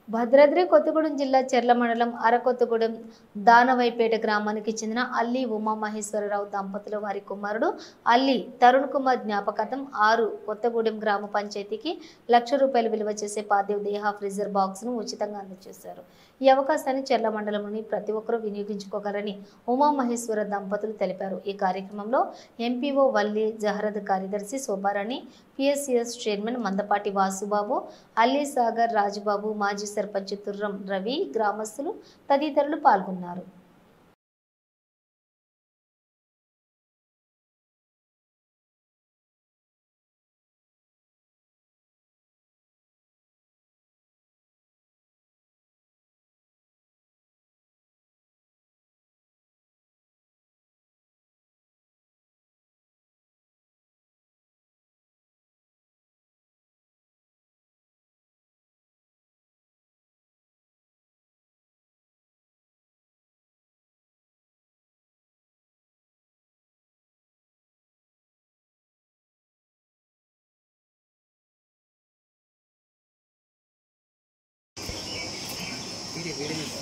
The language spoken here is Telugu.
భద్రాద్రి కొత్తగూడెం జిల్లా చెర్ల మండలం అరకొత్తగూడెం దానవైపేట గ్రామానికి చెందిన అల్లి ఉమామహేశ్వరరావు దంపతులు వారి కుమారుడు అల్లి తరుణ్ కుమార్ జ్ఞాపకార్థం 6 కొత్తగూడెం గ్రామ పంచాయతీకి ₹1,00,000 విలువ చేసే పార్థివ దేహ ఫ్రీజర్ బాక్స్ ను ఉచితంగా అందజేశారు. ఈ అవకాశాన్ని చెర్ల మండలంలోని ప్రతి ఒక్కరూ వినియోగించుకోగలరని ఉమామహేశ్వర దంపతులు తెలిపారు. ఈ కార్యక్రమంలో ఎంపీఓ వల్లి జహరద్, కార్యదర్శి శోభారాణి, పిఎస్సిఎస్ చైర్మన్ మందపాటి వాసుబాబు, అల్లి సాగర్ రాజుబాబు, మాజీ సర్పంచ్ తుర్రం రవి, గ్రామస్తులు తదితరులు పాల్గొన్నారు. వీడియో